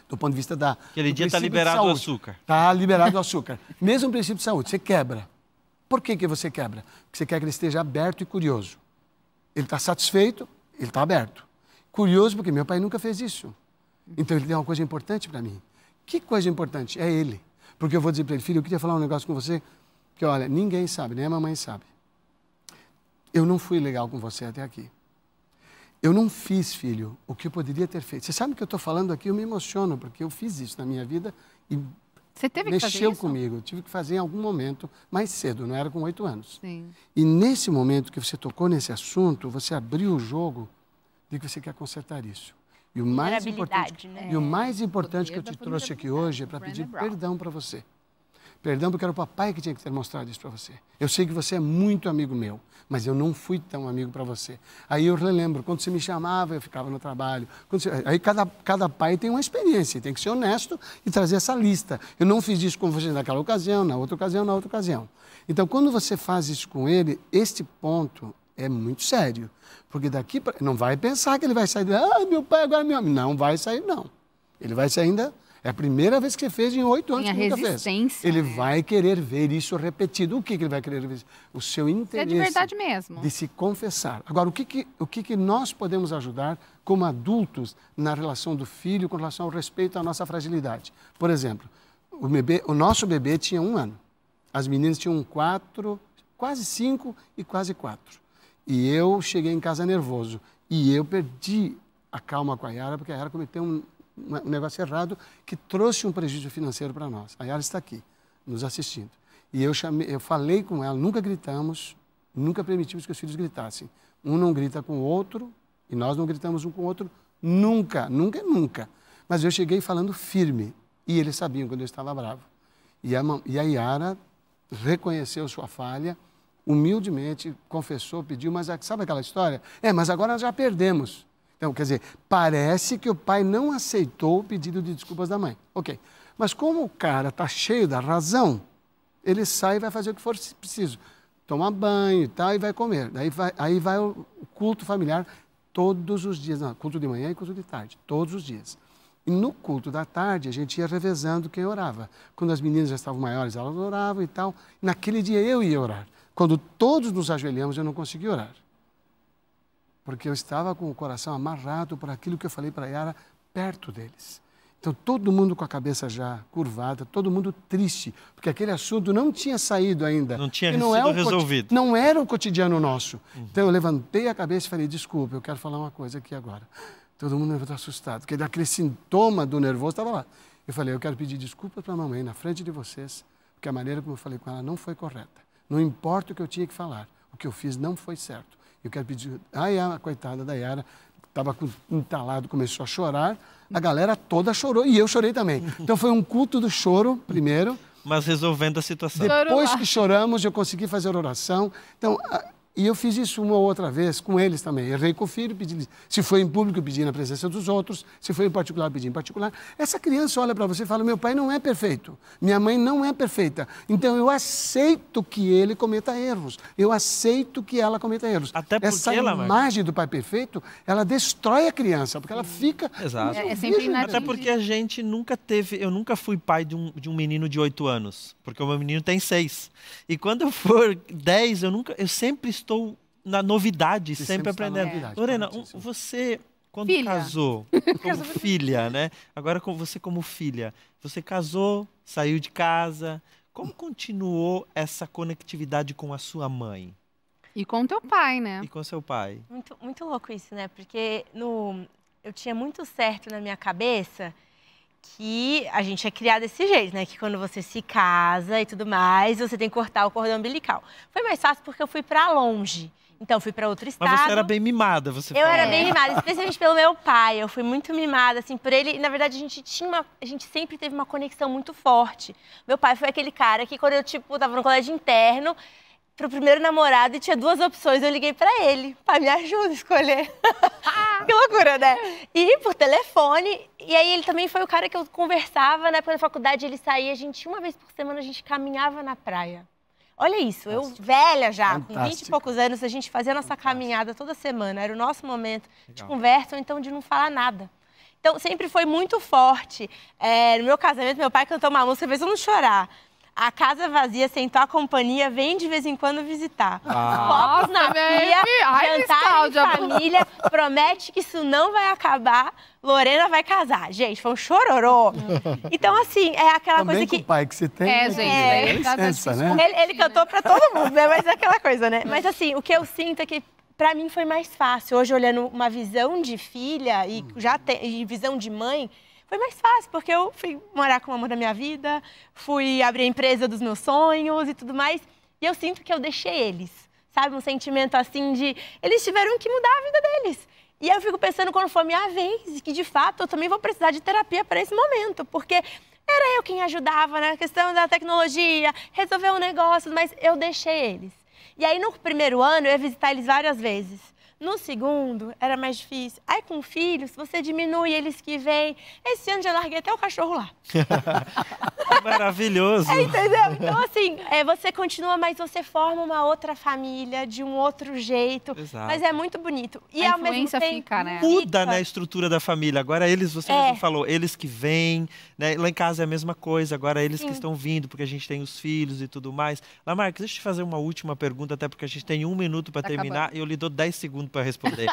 Do ponto de vista da... Aquele dia está liberado o açúcar. Está liberado o açúcar. Mesmo o princípio de saúde, você quebra. Por que você quebra? Porque você quer que ele esteja aberto e curioso. Ele está satisfeito, ele está aberto. Curioso porque meu pai nunca fez isso. Então ele tem uma coisa importante para mim. Que coisa importante? É ele. Porque eu vou dizer para ele, filho, eu queria falar um negócio com você, que olha, ninguém sabe, nem a mamãe sabe. Eu não fui legal com você até aqui. Eu não fiz, filho, o que eu poderia ter feito. Você sabe o que eu estou falando aqui? Eu me emociono, porque eu fiz isso na minha vida e você teve que fazer mexeu isso? comigo. Eu tive que fazer em algum momento, mais cedo, não era com 8 anos. Sim. E nesse momento que você tocou nesse assunto, você abriu o jogo de que você quer consertar isso. E o mais importante, né? e o mais importante que eu te trouxe aqui hoje é para pedir perdão para você. Perdão porque era o papai que tinha que ter mostrado isso para você. Eu sei que você é muito amigo meu, mas eu não fui tão amigo para você. Aí eu relembro, quando você me chamava, eu ficava no trabalho. Aí cada pai tem uma experiência, tem que ser honesto e trazer essa lista. Eu não fiz isso com você naquela ocasião, na outra ocasião, na outra ocasião. Então, quando você faz isso com ele, este ponto é muito sério. Porque daqui para... Não vai pensar que ele vai sair... meu pai agora é meu amigo. Não vai sair, não. Ele vai sair ainda... É a primeira vez que você fez em 8 anos que nunca fez. Ele vai querer ver isso repetido. O que ele vai querer ver? O seu interesse. É de verdade mesmo. De se confessar. Agora, o que nós podemos ajudar como adultos na relação do filho com relação ao respeito à nossa fragilidade? Por exemplo, o nosso bebê tinha 1 ano. As meninas tinham 4, quase 5 e quase 4. E eu cheguei em casa nervoso. E eu perdi a calma com a Yara, porque a Yara cometeu um negócio errado que trouxe um prejuízo financeiro para nós. A Yara está aqui, nos assistindo. E eu falei com ela, nunca gritamos, nunca permitimos que os filhos gritassem. Um não grita com o outro, e nós não gritamos um com o outro, nunca, nunca, nunca. Mas eu cheguei falando firme, e eles sabiam quando eu estava bravo. E a Yara reconheceu sua falha, humildemente confessou, pediu, mas sabe aquela história? Mas agora nós já perdemos. Então, quer dizer, parece que o pai não aceitou o pedido de desculpas da mãe. Ok. Mas como o cara está cheio da razão, ele sai e vai fazer o que for preciso. Tomar banho e tal, e vai comer. Aí vai o culto familiar todos os dias. Não, culto de manhã e culto de tarde, todos os dias. E no culto da tarde, a gente ia revezando quem orava. Quando as meninas já estavam maiores, elas oravam e tal. Naquele dia eu ia orar. Quando todos nos ajoelhamos, eu não consegui orar. Porque eu estava com o coração amarrado por aquilo que eu falei para a Yara, perto deles. Então, todo mundo com a cabeça já curvada, todo mundo triste, porque aquele assunto não tinha saído ainda. Não tinha sido resolvido. Não era o cotidiano nosso. Então, eu levantei a cabeça e falei, desculpa, eu quero falar uma coisa aqui agora. Todo mundo estava assustado, porque aquele sintoma do nervoso estava lá. Eu falei, eu quero pedir desculpa para a mamãe na frente de vocês, porque a maneira como eu falei com ela não foi correta. Não importa o que eu tinha que falar, o que eu fiz não foi certo. Eu quero pedir... Aí a coitada da Yara estava entalado, começou a chorar, a galera toda chorou e eu chorei também. Então foi um culto do choro, primeiro. Mas resolvendo a situação. Depois que choramos, eu consegui fazer oração. Então, e eu fiz isso uma ou outra vez com eles também. Errei com o filho, pedi, se foi em público, eu pedi na presença dos outros. Se foi em particular, eu pedi em particular. Essa criança olha para você e fala, meu pai não é perfeito. Minha mãe não é perfeita. Então, eu aceito que ele cometa erros. Eu aceito que ela cometa erros. Até porque essa imagem do pai perfeito, ela destrói a criança, porque ela fica... Exato. É sempre inatingível. Até porque a gente nunca teve... Eu nunca fui pai de um menino de 8 anos. Porque o meu menino tem 6. E quando eu for 10, eu sempre estou na novidade, sempre aprendendo. Lorena, você, quando casou, como filha, né? Agora você como filha, você casou, saiu de casa. Como continuou essa conectividade com a sua mãe? E com o teu pai, né? E com seu pai? Muito, muito louco isso, né? Porque eu tinha muito certo na minha cabeça que a gente é criado desse jeito, né? Que quando você se casa e tudo mais, você tem que cortar o cordão umbilical. Foi mais fácil porque eu fui pra longe. Então, eu fui pra outro estado. Mas você era bem mimada, você falou. Eu era bem mimada, especialmente pelo meu pai. Eu fui muito mimada, assim, por ele. E, na verdade, a gente sempre teve uma conexão muito forte. Meu pai foi aquele cara que, quando eu, tava no colégio interno, pro primeiro namorado e tinha 2 opções, eu liguei pra ele. Pai, me ajuda a escolher. Que loucura, né? E por telefone. E aí ele também foi o cara que eu conversava, na época da faculdade, ele saía, uma vez por semana, a gente caminhava na praia. Olha isso, eu velha já, Fantástico. com 20 e poucos anos, a gente fazia a nossa caminhada toda semana. Era o nosso momento de conversa, ou então de não falar nada. Então, sempre foi muito forte. No meu casamento, meu pai cantou uma música, fez eu não chorar. A casa vazia, sentou a companhia, vem de vez em quando visitar. Copos na pia, jantar em família, promete que isso não vai acabar, Lorena vai casar. Gente, foi um chororô. Então, assim, é aquela também coisa que... com o pai que você tem. Gente, licença, né? Ele cantou pra todo mundo, né? Mas é aquela coisa, né? Mas, assim, o que eu sinto é que, pra mim, foi mais fácil. Hoje, olhando uma visão de filha e visão de mãe, foi mais fácil, porque eu fui morar com o amor da minha vida, fui abrir a empresa dos meus sonhos e tudo mais. E eu sinto que eu deixei eles, sabe? Um sentimento assim de... Eles tiveram que mudar a vida deles. E aí eu fico pensando quando for minha vez, que de fato eu também vou precisar de terapia para esse momento. Porque era eu quem ajudava na questão da tecnologia, resolver um negócio, mas eu deixei eles. E aí no primeiro ano eu ia visitar eles várias vezes. No segundo, era mais difícil. Aí, com filhos, você diminui eles que vêm. Esse ano já larguei até o cachorro lá. Maravilhoso. Entendeu? Então, assim, você continua, mas você forma uma outra família, de um outro jeito. Exato. Mas é muito bonito. E A ao mesmo influência tempo, fica, né? Muda, né, a estrutura da família. Agora você mesmo falou, eles que vêm, né? Lá em casa é a mesma coisa, agora eles que estão vindo, porque a gente tem os filhos e tudo mais. Lamarca, deixa eu te fazer uma última pergunta, até porque a gente tem 1 minuto para terminar acabando. e eu lhe dou 10 segundos para responder.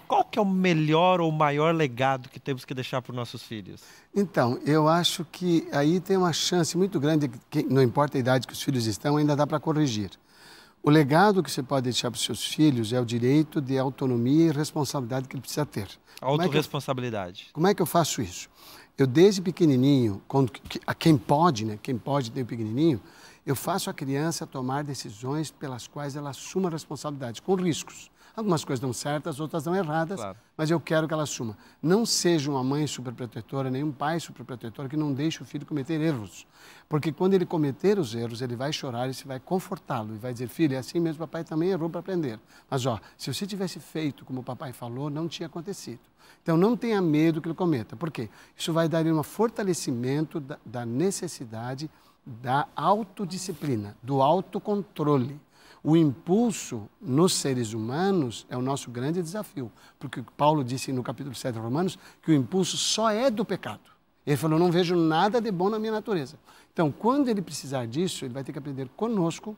Qual que é o melhor ou maior legado que temos que deixar para os nossos filhos? Então, eu acho que aí tem uma chance muito grande, que não importa a idade que os filhos estão, ainda dá para corrigir. O legado que você pode deixar para os seus filhos é o direito de autonomia e responsabilidade que ele precisa ter. Autorresponsabilidade. Como é que eu faço isso? Eu, desde pequenininho, a quem pode, né? Quem pode ter pequenininho, Eu faço a criança tomar decisões pelas quais ela assuma responsabilidade, com riscos. Algumas coisas dão certas, outras dão erradas, Claro. mas eu quero que ela assuma. Não seja uma mãe superprotetora, nem um pai superprotetor que não deixe o filho cometer erros. Porque quando ele cometer os erros, ele vai chorar e você vai confortá-lo. E vai dizer, filho, é assim mesmo, papai também errou para aprender. Mas, ó, se você tivesse feito como o papai falou, não tinha acontecido. Então, não tenha medo que ele cometa. Por quê? Isso vai dar um fortalecimento da necessidade da autodisciplina, do autocontrole. O impulso nos seres humanos é o nosso grande desafio, porque Paulo disse no capítulo 7 de Romanos que o impulso só é do pecado. Ele falou, não vejo nada de bom na minha natureza. Então, quando ele precisar disso, ele vai ter que aprender conosco,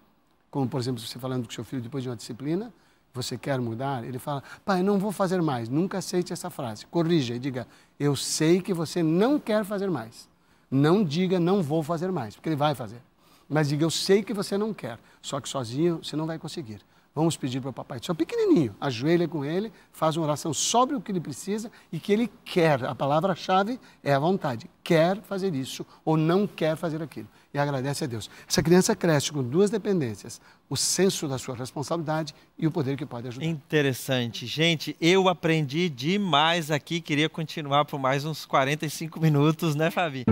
como, por exemplo, você falando com seu filho depois de uma disciplina, você quer mudar, ele fala, pai, não vou fazer mais. Nunca aceite essa frase. Corrija e diga, eu sei que você não quer fazer mais. Não diga, não vou fazer mais, porque ele vai fazer. Mas diga, eu sei que você não quer, só que sozinho você não vai conseguir. Vamos pedir para o papai, só pequenininho, ajoelha com ele, faz uma oração sobre o que ele precisa e que ele quer. A palavra-chave é a vontade. Quer fazer isso ou não quer fazer aquilo. E agradece a Deus. Essa criança cresce com duas dependências, o senso da sua responsabilidade e o poder que pode ajudar. Interessante. Gente, eu aprendi demais aqui, queria continuar por mais uns 45 minutos, né, Fabi?